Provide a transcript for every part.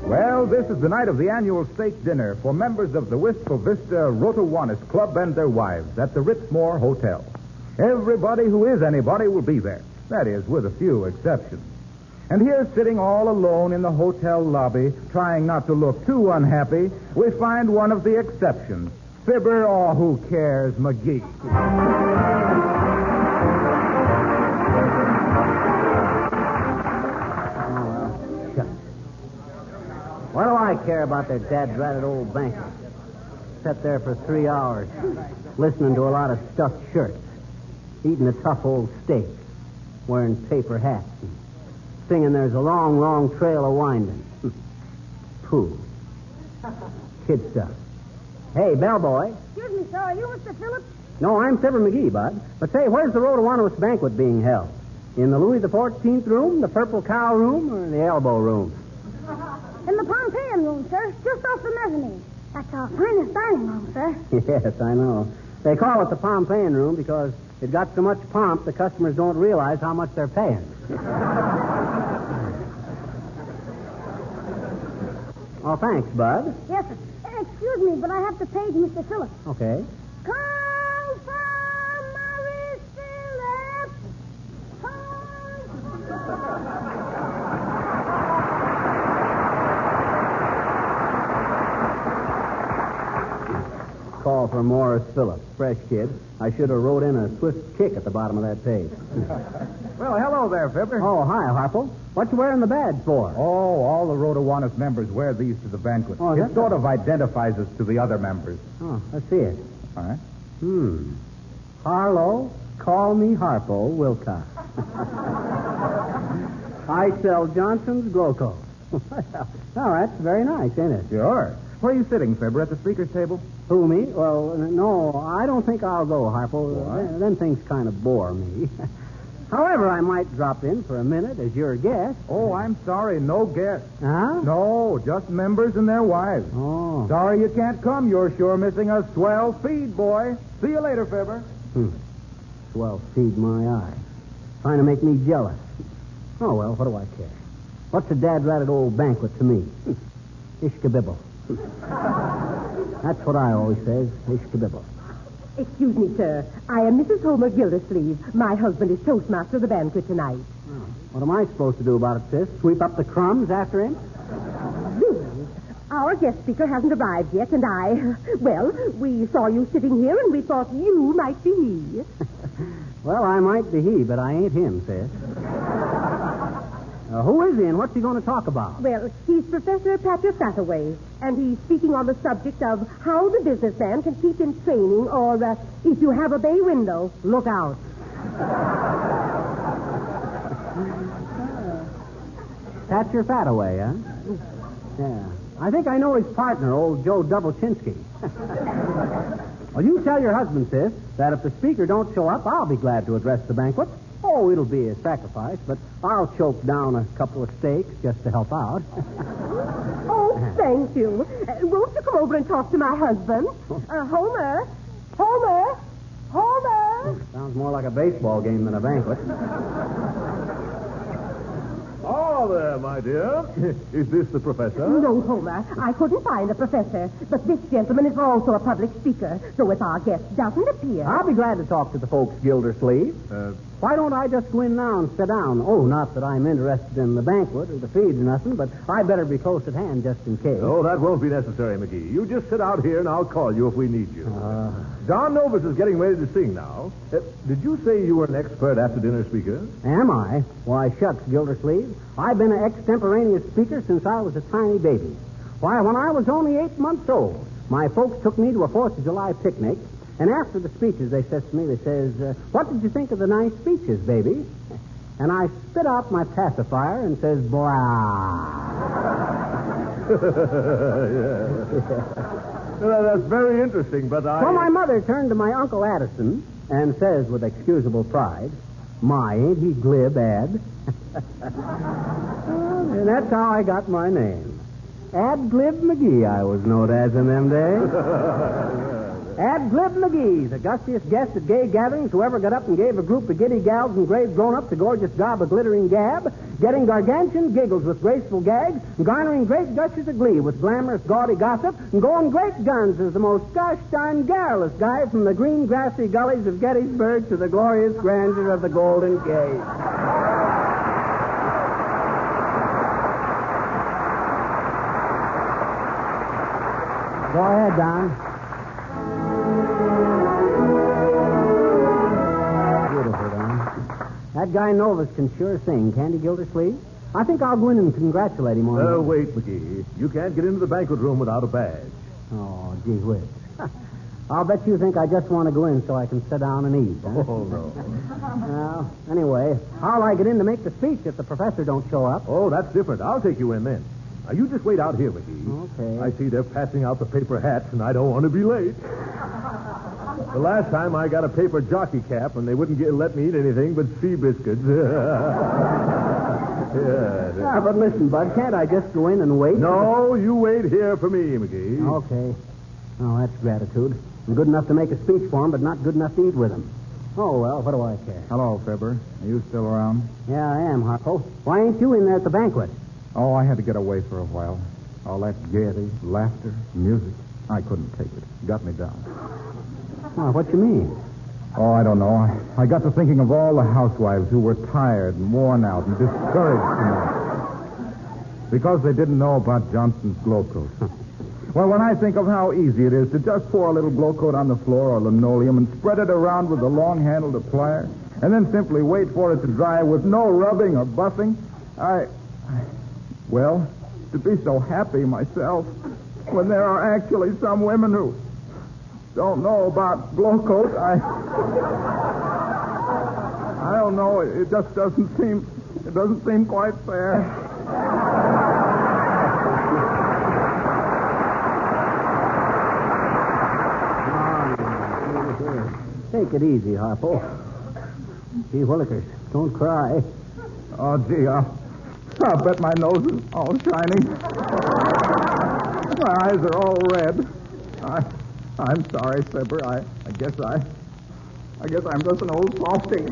Well, this is the night of the annual steak dinner for members of the Wistful Vista Rotowannis Club and their wives at the Ritzmore Hotel. Everybody who is anybody will be there. That is, with a few exceptions. And here, sitting all alone in the hotel lobby, trying not to look too unhappy, we find one of the exceptions. Fibber, or who cares, McGee. What do I care about their dad-ratted old banquet? Sat there for 3 hours, listening to a lot of stuffed shirts, eating a tough old steak, wearing paper hats, and singing There's a Long, Long Trail of Winding. Pooh. Kid stuff. Hey, bellboy. Excuse me, sir. Are you Mr. Phillips? No, I'm Fibber McGee, Bud. But say, where's the Rotowannis banquet being held? In the Louis XIV room, the Purple Cow room, or the Elbow room? In the Pompeian room, sir. Just off the mezzanine. That's our finest dining room, sir. Yes, I know. They call it the Pompeian room because it got so much pomp the customers don't realize how much they're paying. Oh, thanks, Bud. Yes, sir. Excuse me, but I have to page Mr. Phillips. Okay. Call for Maurice Phillips. Call for Morris Phillips. Fresh kid. I should have wrote in a swift kick at the bottom of that page. Well, hello there, Fibber. Oh, hi, Harpo. What you wearing the badge for? Oh, all the Rotowannis members wear these to the banquet. Oh, it that's sort of identifies us to the other members. Oh, let's see it. All right. Harlow, call me Harpo Wilcox. I sell Johnson's Gloco. All right, very nice, ain't it? Sure. Where are you sitting, Fibber? At the speaker's table? Who, me? Well, no, I don't think I'll go, Harpo. Why? Them things kind of bore me. However, I might drop in for a minute as your guest. Oh, I'm sorry. No guests. Huh? No, just members and their wives. Oh. Sorry you can't come. You're sure missing a swell feed, boy. See you later, Fibber. Swell feed my eye. Trying to make me jealous. Oh, well, what do I care? What's a dad-ratted old banquet to me? Ishkabibble. That's what I always says, ishkabibble. Excuse me, sir. I am Mrs. Homer Gildersleeve. My husband is toastmaster of the banquet tonight. Oh. What am I supposed to do about it, sis? Sweep up the crumbs after him? Really? Our guest speaker hasn't arrived yet, and we saw you sitting here, and we thought you might be he. Well, I might be he, but I ain't him, sis. Who is he, and what's he going to talk about? Well, he's Professor Patrick Fathaway, and he's speaking on the subject of how the businessman can keep in training, or if you have a bay window, look out. Patrick Fathaway, huh? Yeah. I think I know his partner, old Joe Doublechinsky. Well, you tell your husband, sis, that if the speaker don't show up, I'll be glad to address the banquet. Oh, it'll be a sacrifice, but I'll choke down a couple of steaks just to help out. Oh, thank you. Won't you come over and talk to my husband? Homer! Sounds more like a baseball game than a banquet. Oh, there, my dear. Is this the professor? No, Homer. I couldn't find a professor. But this gentleman is also a public speaker, so if our guest doesn't appear... I'll be glad to talk to the folks, Gildersleeve. Why don't I just go in now and sit down? Oh, not that I'm interested in the banquet or the feed or nothing, but I better be close at hand just in case. Oh, that won't be necessary, McGee. You just sit out here and I'll call you if we need you. Don Novus is getting ready to sing now. Did you say you were an expert after-dinner speaker? Am I? Why, shucks, Gildersleeve. I've been an extemporaneous speaker since I was a tiny baby. Why, when I was only 8 months old, my folks took me to a 4th of July picnic, and after the speeches, they says to me, what did you think of the nice speeches, baby? And I spit out my pacifier and says, blah. Well, that's very interesting, but So my mother turned to my Uncle Addison and says with excusable pride, my, ain't he glib, Ad? And that's how I got my name. Ad Glib McGee, I was known as in them days. Ad Glib McGee, the gustiest guest at gay gatherings who ever got up and gave a group of giddy gals and grave grown-ups a gorgeous gob of glittering gab, getting gargantuan giggles with graceful gags, and garnering great gushes of glee with glamorous, gaudy gossip, and going great guns as the most gosh darn garrulous guy from the green grassy gullies of Gettysburg to the glorious grandeur of the Golden Gate. Go ahead, Don. Beautiful, Don. That guy Novus can sure sing, can't he, Gildersleeve? I think I'll go in and congratulate him on that. Wait, McGee. You can't get into the banquet room without a badge. Oh, gee whiz. I'll bet you think I just want to go in so I can sit down and eat. Huh? Oh, no. Well, anyway, how'll I get in to make the speech if the professor don't show up? Oh, that's different. I'll take you in then. Now, you just wait out here, McGee. Okay. I see they're passing out the paper hats, and I don't want to be late. The last time I got a paper jockey cap, and they wouldn't let me eat anything but sea biscuits. Yeah, but listen, Bud, can't I just go in and wait? No, you wait here for me, McGee. Okay. Oh, that's gratitude. I'm good enough to make a speech for him, but not good enough to eat with him. Oh, well, what do I care? Hello, Fibber. Are you still around? Yeah, I am, Harpo. Why ain't you in there at the banquet? Oh, I had to get away for a while. All that gaiety, laughter, music. I couldn't take it. Got me down. Oh, what you mean? Oh, I don't know. I got to thinking of all the housewives who were tired and worn out and discouraged tonight because they didn't know about Johnson's Glow Coat. Well, when I think of how easy it is to just pour a little Glow Coat on the floor or linoleum and spread it around with a long-handled plier and then simply wait for it to dry with no rubbing or buffing, well, to be so happy myself when there are actually some women who don't know about Glow Coat, I don't know. It just doesn't seem quite fair. Take it easy, Harpo. Gee willikers, don't cry. Oh, gee, I'll bet my nose is all shiny. My eyes are all red. I'm sorry, Fibber. I guess I'm just an old softy.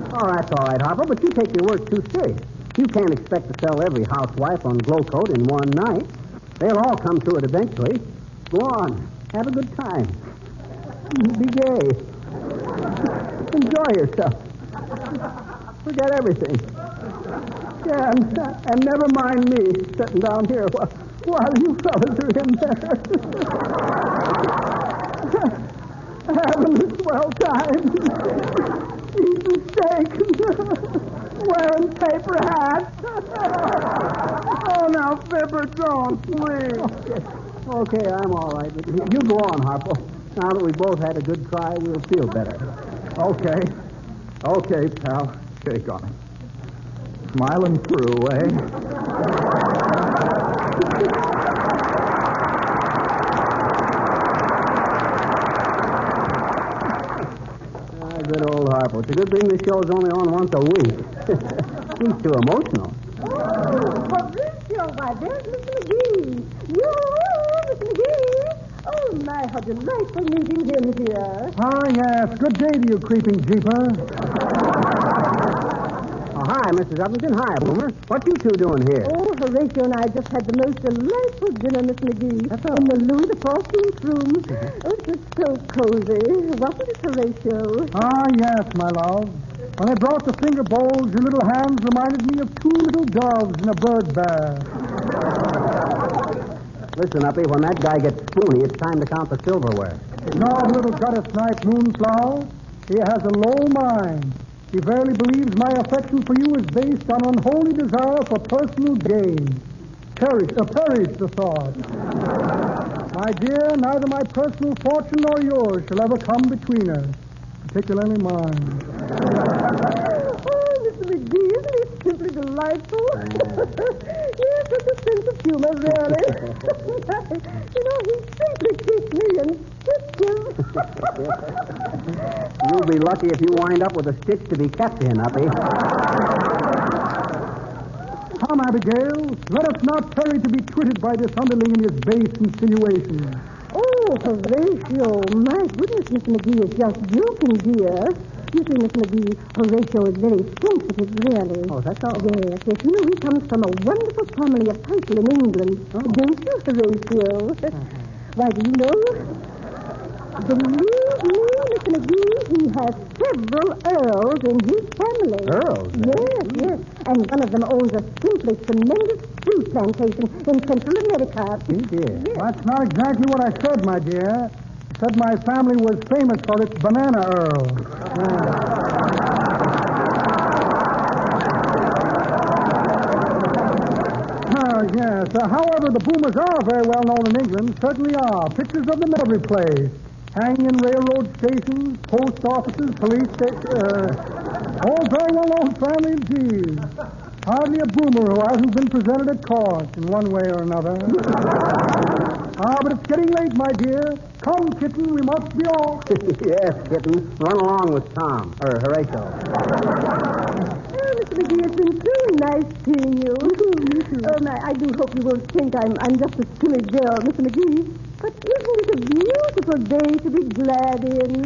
Oh, that's all right, Harpo, but you take your work too serious. You can't expect to sell every housewife on Glow Coat in one night. They'll all come to it eventually. Go on. Have a good time. Be gay. Enjoy yourself. Forget everything. Yeah, and never mind me sitting down here while you fellas are in there. Having a swell time. Eating steak. Wearing paper hats. Oh, now, Fibber, don't, please. Okay, I'm all right. You go on, Harpo. Now that we both had a good cry, we'll feel better. Okay, pal. Shake on it. Smiling through, eh? Good old Harpo. It's a good thing this show's only on once a week. He's too emotional. Oh, Fabrizio, why, there's Mr. McGee. You, Mr. McGee. Oh, my, how delightful meeting him here. Ah, yes. Good day to you, creeping jeeper. Oh, hi, Mrs. Uppington. Hi, Boomer. What you two doing here? Oh, Horatio and I just had the most delightful dinner, Miss McGee. That's all. In the Louis XIV room. Oh, it was so cozy. Wasn't it, Horatio? Ah, yes, my love. When I brought the finger bowls, your little hands reminded me of two little doves in a bird bath. Listen, Uppy, when that guy gets spoony, it's time to count the silverware. No, little gutter snipe moonflower. He has a low mind. He verily believes my affection for you is based on unholy desire for personal gain. Perish the thought. My dear, neither my personal fortune nor yours shall ever come between us, particularly mine. Oh, Mr. McGee, isn't he simply delightful? He has such a sense of humor, really. You know, he simply keeps me in stitches. You'll be lucky if you wind up with a stitch to be kept in, Uppy. Come, Abigail, let us not tarry to be twitted by this underling in his base insinuations. Oh, Horatio. My goodness, Mr. McGee is just joking, dear. You see, Miss McGee, Horatio is very sensitive, really. Oh, that's all? Yes. You know, he comes from a wonderful family of title in England. Oh. Don't you, Horatio? Why, do you know? Believe me, Mr. McGee, he has several earls in his family. Earls? Yes. And one of them owns a simply tremendous fruit plantation in Central America. You did? Yes. That's not exactly what I said, my dear. I said my family was famous for its banana earl. Yes. However, the Boomers are very well known in England. Certainly are. Pictures of them every place. Hanging in railroad stations, post offices, police stations. All very well known family indeed. Hardly a Boomer who hasn't been presented at court in one way or another. But it's getting late, my dear. Come, kitten, we must be off. Yes, kitten. Run along with Tom, or Horatio. Mr. McGee, it's been truly nice seeing you. Me too. I do hope you won't think I'm just a silly girl, Mr. McGee. But isn't it a beautiful day to be glad in?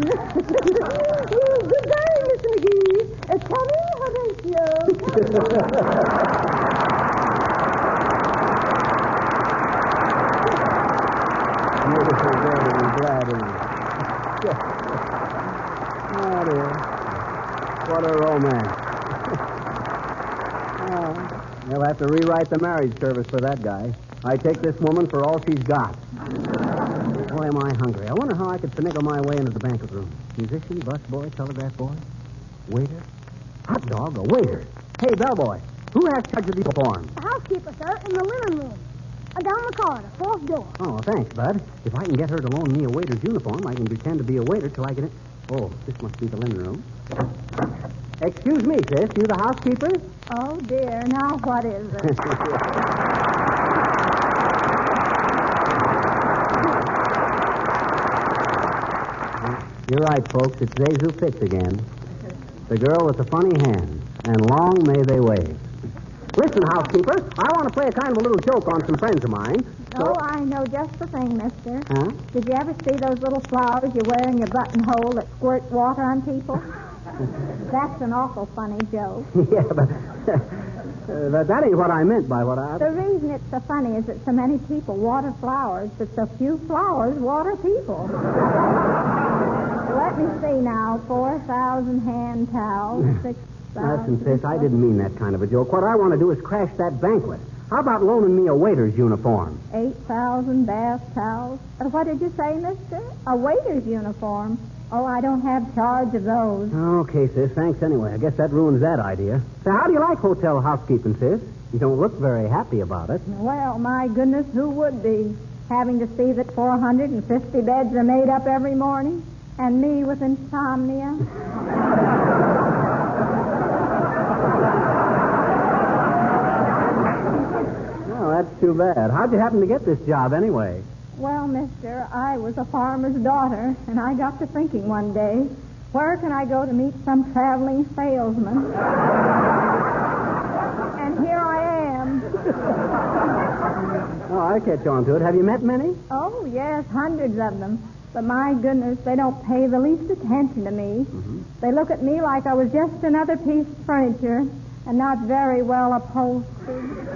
Goodbye, Mr. McGee. Coming, Horatio. Beautiful day to be glad in. Oh, dear. What a romance. They'll have to rewrite the marriage service for that guy. I take this woman for all she's got. Boy, am I hungry. I wonder how I could finagle my way into the banquet room. Musician, busboy, telegraph boy, waiter, hot dog, a waiter. Hey, bellboy, who has charge of the uniform? The housekeeper, sir, in the linen room. Down the corridor, fourth door. Oh, thanks, Bud. If I can get her to loan me a waiter's uniform, I can pretend to be a waiter till I get it. Oh, this must be the linen room. Excuse me, sis. You the housekeeper? Oh, dear. Now what is it? You're right, folks. It's Zazu Fitz again. The girl with the funny hands. And long may they wave. Listen, housekeeper, I want to play a kind of a little joke on some friends of mine. Oh, I know just the thing, mister. Huh? Did you ever see those little flowers you wear in your buttonhole that squirt water on people? That's an awful funny joke. Yeah, but that ain't what I meant by what I... The reason it's so funny is that so many people water flowers, but so few flowers water people. Let me see now. 4,000 hand towels, 6,000... Listen, sis, I didn't mean that kind of a joke. What I want to do is crash that banquet. How about loaning me a waiter's uniform? 8,000 bath towels. What did you say, mister? A waiter's uniform. Oh, I don't have charge of those. Okay, sis. Thanks anyway. I guess that ruins that idea. So how do you like hotel housekeeping, sis? You don't look very happy about it. Well, my goodness, who would be? Having to see that 450 beds are made up every morning, and me with insomnia. Oh, that's too bad. How'd you happen to get this job anyway? Well, mister, I was a farmer's daughter, and I got to thinking one day, where can I go to meet some traveling salesman? And here I am. Oh, I catch on to it. Have you met many? Oh, yes, hundreds of them. But my goodness, they don't pay the least attention to me. Mm-hmm. They look at me like I was just another piece of furniture and not very well upholstered.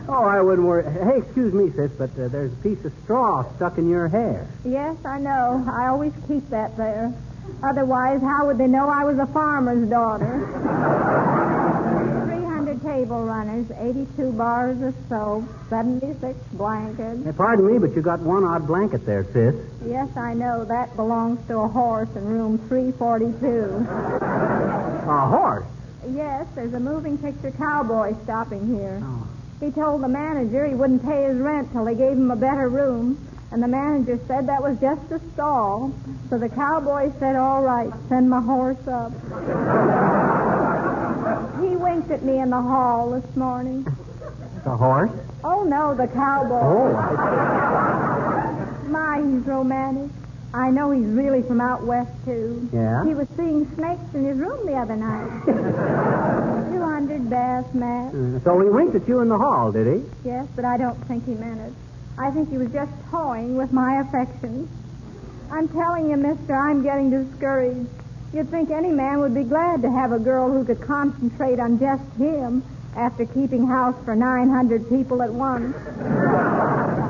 Oh, I wouldn't worry. Hey, excuse me, sis, but there's a piece of straw stuck in your hair. Yes, I know. I always keep that there. Otherwise, how would they know I was a farmer's daughter? 300 table runners, 82 bars of soap, 76 blankets. Hey, pardon me, but you got one odd blanket there, sis. Yes, I know. That belongs to a horse in room 342. A horse? Yes, there's a moving picture cowboy stopping here. Oh. He told the manager he wouldn't pay his rent till they gave him a better room, and the manager said that was just a stall. So the cowboy said, all right, send my horse up. He winked at me in the hall this morning. The horse? Oh, no, the cowboy. Oh. My, he's romantic. I know he's really from out west, too. Yeah? He was seeing snakes in his room the other night. 200 bass mats. So he winked at you in the hall, did he? Yes, but I don't think he meant it. I think he was just toying with my affections. I'm telling you, mister, I'm getting discouraged. You'd think any man would be glad to have a girl who could concentrate on just him after keeping house for 900 people at once.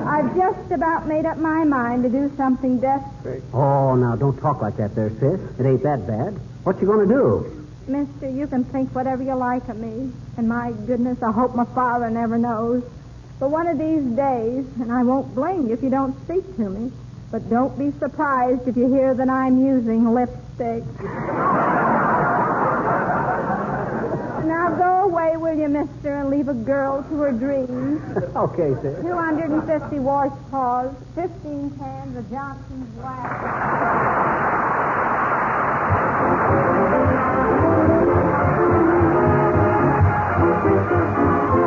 I've just about made up my mind to do something desperate. Oh, now, don't talk like that there, sis. It ain't that bad. What you going to do? Mister, you can think whatever you like of me. And my goodness, I hope my father never knows. But one of these days, and I won't blame you if you don't speak to me, but don't be surprised if you hear that I'm using lipstick. Now go away, will you, mister, and leave a girl to her dreams. Okay, sis. 250 washcloths, 15 cans of Johnson's wax.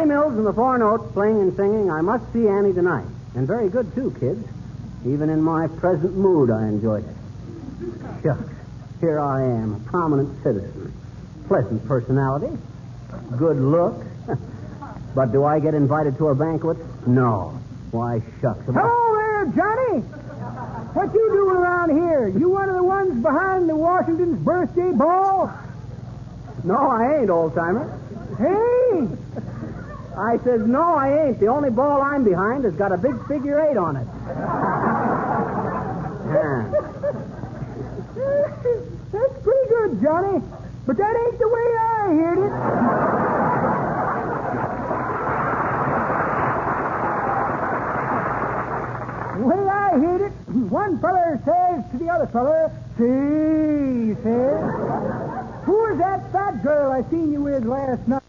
Mills and the Four Notes playing and singing I Must See Annie Tonight. And very good, too, kids. Even in my present mood, I enjoyed it. Shucks. Here I am, a prominent citizen. Pleasant personality. Good look. But do I get invited to a banquet? No. Why, shucks. Hello there, Johnny. What you doing around here? You one of the ones behind the Washington's birthday ball? No, I ain't, old-timer. Hey! I says, no, I ain't. The only ball I'm behind has got a big figure 8 on it. That's pretty good, Johnny. But that ain't the way I heard it. The way I heard it, one feller says to the other feller, see, he says, who is that fat girl I seen you with last night?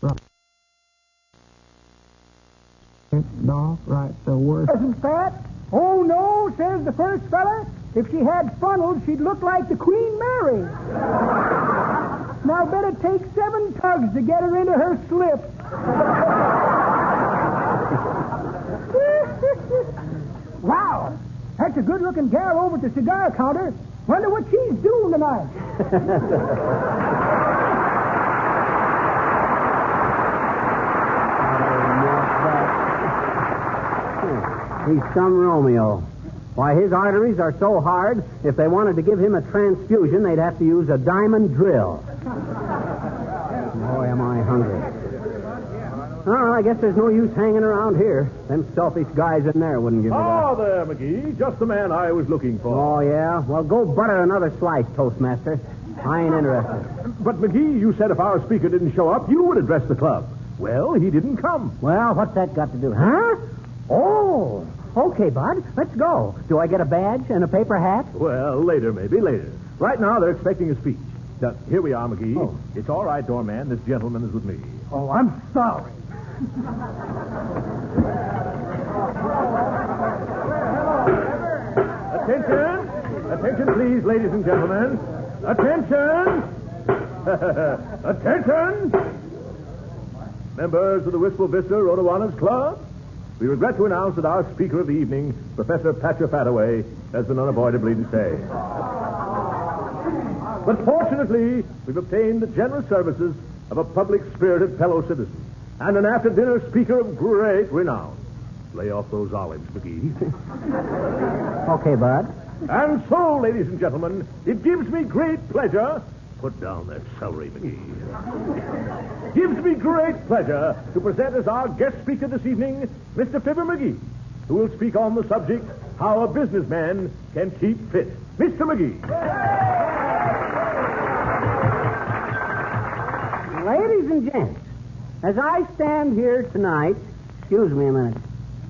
No, right, the worst. Wasn't fat? Oh, no, says the first fella. If she had funnels, she'd look like the Queen Mary. Now, bet it takes 7 tugs to get her into her slip. Wow, that's a good-looking gal over at the cigar counter. Wonder what she's doing tonight. He's some Romeo. Why, his arteries are so hard, if they wanted to give him a transfusion, they'd have to use a diamond drill. Boy, am I hungry. Oh, I guess there's no use hanging around here. Them selfish guys in there wouldn't give me that. Oh, there, McGee. Just the man I was looking for. Oh, yeah? Well, go butter another slice, Toastmaster. I ain't interested. But, McGee, you said if our speaker didn't show up, you would address the club. Well, he didn't come. Well, what's that got to do? Huh? Oh, okay, Bud. Let's go. Do I get a badge and a paper hat? Well, later, maybe, later. Right now, they're expecting a speech. Now, here we are, McGee. Oh. It's all right, doorman. This gentleman is with me. Oh, I'm sorry. Attention! Attention, please, ladies and gentlemen. Attention! Attention! Members of the Wistful Vista Rotawanas Club, we regret to announce that our speaker of the evening, Professor Patcher Fataway, has been unavoidably to stay. But fortunately, we've obtained the generous services of a public-spirited fellow citizen and an after-dinner speaker of great renown. Lay off those olives, McGee. Okay, Bud. And so, ladies and gentlemen, it gives me great pleasure... Put down that celery, McGee. Gives me great pleasure to present as our guest speaker this evening, Mr. Fibber McGee, who will speak on the subject, how a businessman can keep fit. Mr. McGee. Ladies and gents, as I stand here tonight... Excuse me a minute.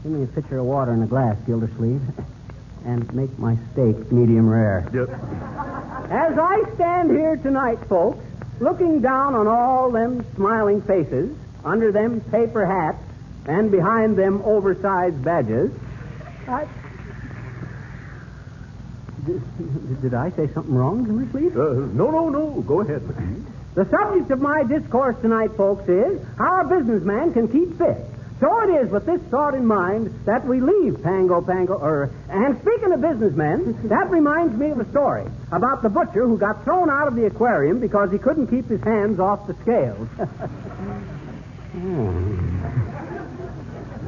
Give me a pitcher of water in a glass, Gildersleeve. And make my steak medium rare. Yep. As I stand here tonight, folks, looking down on all them smiling faces, under them paper hats, and behind them oversized badges, Did I say something wrong, Gildersleeve? No. Go ahead, McGee. The subject of my discourse tonight, folks, is how a businessman can keep fit. So it is with this thought in mind that we leave Pango. And speaking of businessmen, that reminds me of a story about the butcher who got thrown out of the aquarium because he couldn't keep his hands off the scales.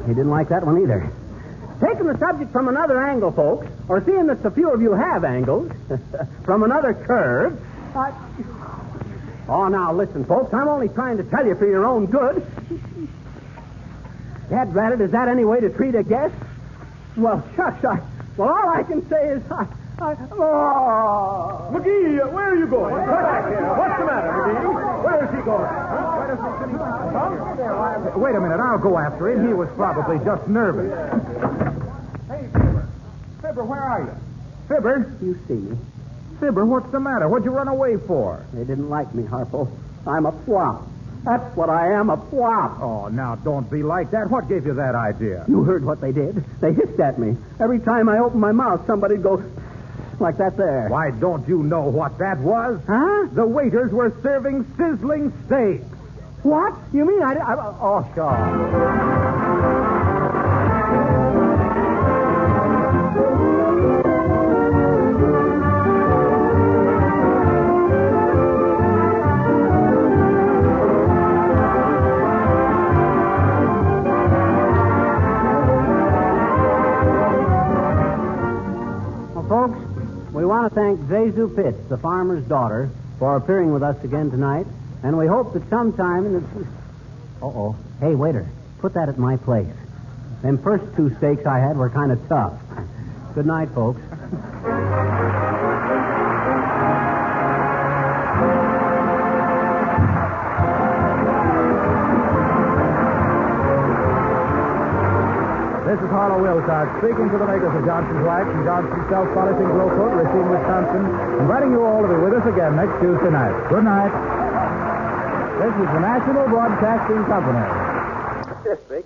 He didn't like that one either. Taking the subject from another angle, folks, or seeing that so few of you have angles, from another curve, Oh, now listen, folks, I'm only trying to tell you for your own good. Dad-ratted, is that any way to treat a guest? Well, shucks, all I can say is, McGee, where are you going? Come back here. What's the matter, McGee? Where is he going? Wait a minute, I'll go after him. He was probably just nervous. Hey, Fibber. Fibber, where are you? Fibber? You see me. Fibber, what's the matter? What'd you run away for? They didn't like me, Harpo. I'm a flop. That's what I am, a flop. Oh, now, don't be like that. What gave you that idea? You heard what they did. They hissed at me. Every time I opened my mouth, somebody'd go like that there. Why, don't you know what that was? Huh? The waiters were serving sizzling steaks. What? You mean oh, sure. Folks, we want to thank Zezu Pitts, the farmer's daughter, for appearing with us again tonight, and we hope that sometime in the... Uh-oh. Hey, waiter, put that at my place. Them first two steaks I had were kind of tough. Good night, folks. This is Harlow Wilcox speaking to the makers of Johnson's Wax and Johnson's Self-Polishing Glow Coat, Racine, Wisconsin, inviting you all to be with us again next Tuesday night. Good night. This is the National Broadcasting Company. District